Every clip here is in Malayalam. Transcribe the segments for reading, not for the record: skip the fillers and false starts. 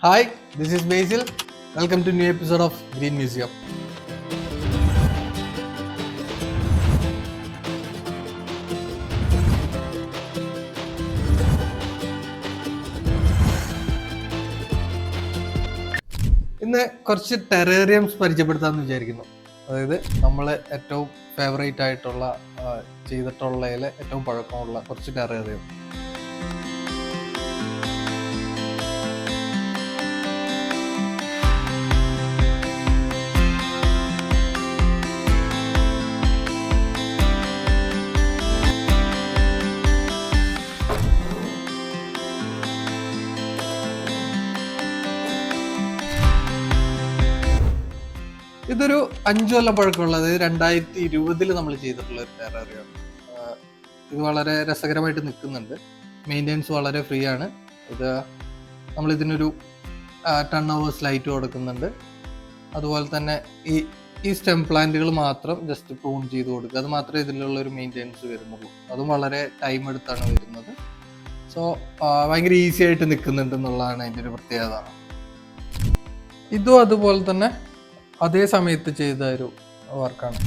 Hi, this is Basil. Welcome to new episode of Green Museum. ഇന്ന് കുറച്ച് ടെറേറിയംസ് പരിചയപ്പെടുത്താമെന്ന് വിചാരിക്കുന്നു. അതായത് നമ്മൾ ഏറ്റവും ഫേവറേറ്റ് ആയിട്ടുള്ള ചെയ്തിട്ടുള്ളതിൽ ഏറ്റവും പഴക്കമുള്ള കുറച്ച് ടെറേറിയം. ഇതൊരു 5 കൊല്ലം പഴക്കമുള്ള, അതായത് 2020 നമ്മൾ ചെയ്തിട്ടുള്ള ഒരു ടെറേറിയമാണ്. ഇത് വളരെ രസകരമായിട്ട് നിൽക്കുന്നുണ്ട്. മെയിൻ്റെനൻസ് വളരെ ഫ്രീ ആണ്. ഇത് നമ്മളിതിനൊരു ടൺ അവേഴ്സ് ലൈറ്റ് കൊടുക്കുന്നുണ്ട്. അതുപോലെ തന്നെ ഈ സ്റ്റെം പ്ലാന്റുകൾ മാത്രം ജസ്റ്റ് പ്രൂൺ ചെയ്ത് കൊടുക്കുക. അത് മാത്രമേ ഇതിലുള്ള ഒരു മെയിൻ്റെനൻസ് വരുന്നുള്ളൂ. അതും വളരെ ടൈം എടുത്താണ് വരുന്നത്. സോ ഭയങ്കര ഈസി ആയിട്ട് നിൽക്കുന്നുണ്ട് എന്നുള്ളതാണ് അതിൻ്റെ ഒരു പ്രത്യേകത. ഇതും അതുപോലെ തന്നെ അതേ സമയത്ത് ചെയ്ത ഒരു വർക്കാണ്.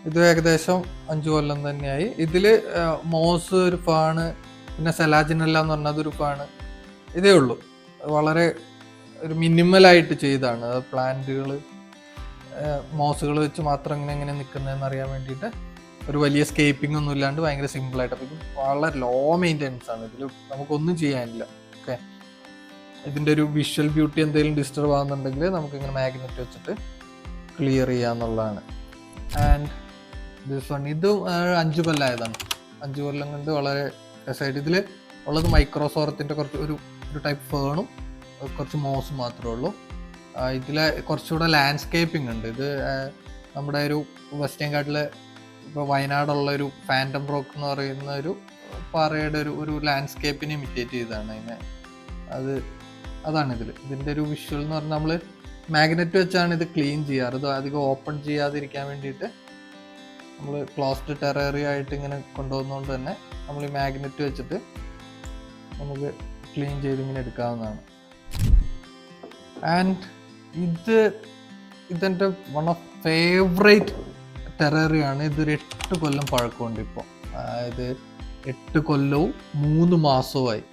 ഇത് ഏകദേശം 5 കൊല്ലം തന്നെയായി. ഇതിൽ മോസ് ഒരു ഫാണ്, പിന്നെ സെലാജിനല്ല എന്ന് പറഞ്ഞാൽ അതൊരു ഫാണ്. ഇതേ ഉള്ളൂ. വളരെ ഒരു മിനിമലായിട്ട് ചെയ്താണ്. പ്ലാന്റുകൾ മോസുകൾ വെച്ച് മാത്രം എങ്ങനെ നിൽക്കുന്നതെന്ന് അറിയാൻ വേണ്ടിയിട്ട് ഒരു വലിയ സ്കേപ്പിംഗ് ഒന്നും ഇല്ലാണ്ട് ഭയങ്കര സിമ്പിളായിട്ട്. അപ്പം ഇത് വളരെ ലോ മെയിൻ്റെനൻസ് ആണ്. ഇതിൽ നമുക്കൊന്നും ചെയ്യാനില്ല. ഓക്കെ, ഇതിൻ്റെ ഒരു വിഷ്വൽ ബ്യൂട്ടി എന്തെങ്കിലും ഡിസ്റ്റർബ് ആകുന്നുണ്ടെങ്കിൽ നമുക്കിങ്ങനെ മാഗ്നറ്റ് വെച്ചിട്ട് ക്ലിയർ ചെയ്യാന്നുള്ളതാണ്. ആൻഡ് ദിസ് വൺ, ഇതും 5 കൊല്ലമായതാണ്. 5 കൊല്ലം കൊണ്ട് വളരെ രസമായിട്ട്. ഇതിൽ ഉള്ളത് മൈക്രോസോറത്തിൻ്റെ കുറച്ച് ഒരു ടൈപ്പ് ഫേണും കുറച്ച് മോസും മാത്രമേ ഉള്ളൂ. ഇതിൽ കുറച്ചുകൂടെ ലാൻഡ്സ്കേപ്പിംഗ് ഉണ്ട്. ഇത് നമ്മുടെ ഒരു വെസ്റ്റേൺ ഘാട്ടിലെ ഇപ്പോൾ വയനാടുള്ള ഒരു ഫാൻറ്റം റോക്ക് എന്ന് പറയുന്ന ഒരു പാറയുടെ ഒരു ലാൻഡ്സ്കേപ്പിനെ ഇമിറ്റേറ്റ് ചെയ്തതാണ് അതാണ് ഇതിൻ്റെ ഒരു വിഷ്വൽ എന്ന് പറഞ്ഞാൽ നമ്മൾ മാഗ്നറ്റ് വെച്ചാണ് ഇത് ക്ലീൻ ചെയ്യാറ്. ഇത് അധികം ഓപ്പൺ ചെയ്യാതിരിക്കാൻ വേണ്ടിയിട്ട് നമ്മൾ ക്ലോസ്ഡ് ടെറേറിയ ആയിട്ട് ഇങ്ങനെ കൊണ്ടുപോകുന്നതുകൊണ്ട് തന്നെ നമ്മൾ ഈ മാഗ്നറ്റ് വെച്ചിട്ട് നമുക്ക് ക്ലീൻ ചെയ്ത് ഇങ്ങനെ എടുക്കാവുന്നതാണ്. ആൻഡ് ഇതെൻ്റെ വൺ ഓഫ് ഫേവറേറ്റ് ടെറേറിയാണ്. ഇതൊരു 8 കൊല്ലം പഴക്കമുണ്ട് ഇപ്പോൾ. അതായത് 8 കൊല്ലവും 3 മാസവുമായി.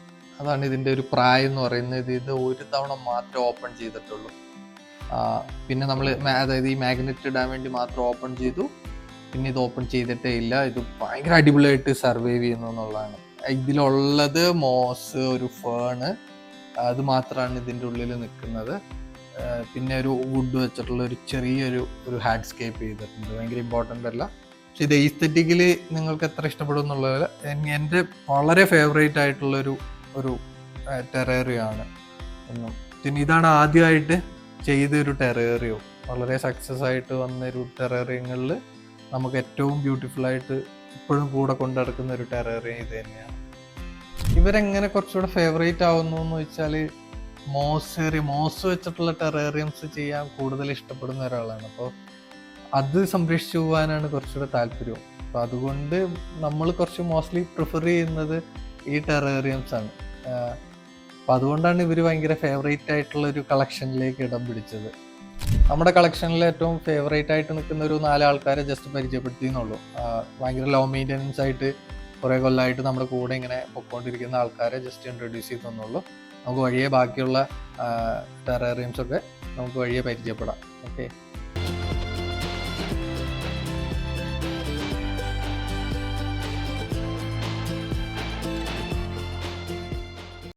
അതാണ് ഇതിൻ്റെ ഒരു പ്രായം എന്ന് പറയുന്നത്. ഇത് ഒരു തവണ മാത്രമേ ഓപ്പൺ ചെയ്തിട്ടുള്ളൂ. പിന്നെ നമ്മൾ അതായത് ഈ മാഗ്നറ്റ് ഇടാൻ വേണ്ടി മാത്രം ഓപ്പൺ ചെയ്തു. പിന്നെ ഇത് ഓപ്പൺ ചെയ്തിട്ടേ ഇല്ല. ഇത് ഭയങ്കര അടിപൊളിയായിട്ട് സർവൈവ് ചെയ്യുന്നു എന്നുള്ളതാണ്. ഇതിലുള്ളത് മോസ്, ഒരു ഫേണ്, അത് മാത്രമാണ് ഇതിൻ്റെ ഉള്ളിൽ നിൽക്കുന്നത്. പിന്നെ ഒരു വുഡ് വെച്ചിട്ടുള്ള ഒരു ചെറിയൊരു ഹാൻഡ്സ്കേപ്പ് ചെയ്തിട്ടുണ്ട്. ഭയങ്കര ഇമ്പോർട്ടൻ്റ് അല്ല, പക്ഷെ ഇത് എസ്തെറ്റിക്കലി നിങ്ങൾക്ക് എത്ര ഇഷ്ടപ്പെടും എന്നുള്ളത് എൻ്റെ വളരെ ഫേവറേറ്റ് ആയിട്ടുള്ളൊരു ടെറേറിയാണ് എന്നും. പിന്നെ ഇതാണ് ആദ്യമായിട്ട് ചെയ്തൊരു ടെറേറിയോ. വളരെ സക്സസ് ആയിട്ട് വന്നൊരു ടെറേറിയങ്ങളിൽ നമുക്ക് ഏറ്റവും ബ്യൂട്ടിഫുൾ ആയിട്ട് ഇപ്പോഴും കൂടെ കൊണ്ടു നടക്കുന്ന ഒരു ടെറേറിയം ഇത് തന്നെയാണ്. ഇവരെങ്ങനെ കുറച്ചുകൂടെ ഫേവറേറ്റ് ആവുന്നു എന്ന് വെച്ചാൽ മോസ് വെച്ചിട്ടുള്ള ടെറേറിയംസ് ചെയ്യാൻ കൂടുതൽ ഇഷ്ടപ്പെടുന്ന ഒരാളാണ്. അപ്പോൾ അത് സംരക്ഷിച്ചു പോകാനാണ് കുറച്ചുകൂടെ താല്പര്യം. അപ്പോൾ അതുകൊണ്ട് നമ്മൾ കുറച്ച് മോസ്റ്റ്ലി പ്രിഫർ ചെയ്യുന്നത് ഈ ടെറേറിയംസ് ആണ്. അപ്പം അതുകൊണ്ടാണ് ഇവർ ഭയങ്കര ഫേവറേറ്റ് ആയിട്ടുള്ള ഒരു കളക്ഷനിലേക്ക് ഇടം പിടിച്ചത്. നമ്മുടെ കളക്ഷനിൽ ഏറ്റവും ഫേവറേറ്റ് ആയിട്ട് നിൽക്കുന്ന ഒരു 4 ആൾക്കാരെ ജസ്റ്റ് പരിചയപ്പെടുത്തിയെന്നുള്ളൂ. ഭയങ്കര ലോ മെയിൻ്റെനൻസ് ആയിട്ട് കുറേ കൊല്ലമായിട്ട് നമ്മുടെ കൂടെ ഇങ്ങനെ പൊയ്ക്കൊണ്ടിരിക്കുന്ന ആൾക്കാരെ ജസ്റ്റ് ഇൻട്രൊഡ്യൂസ് ചെയ്തെന്നുള്ളൂ. നമുക്ക് വഴിയെ ബാക്കിയുള്ള ടെറേറിയംസൊക്കെ നമുക്ക് വഴിയെ പരിചയപ്പെടാം. ഓക്കെ.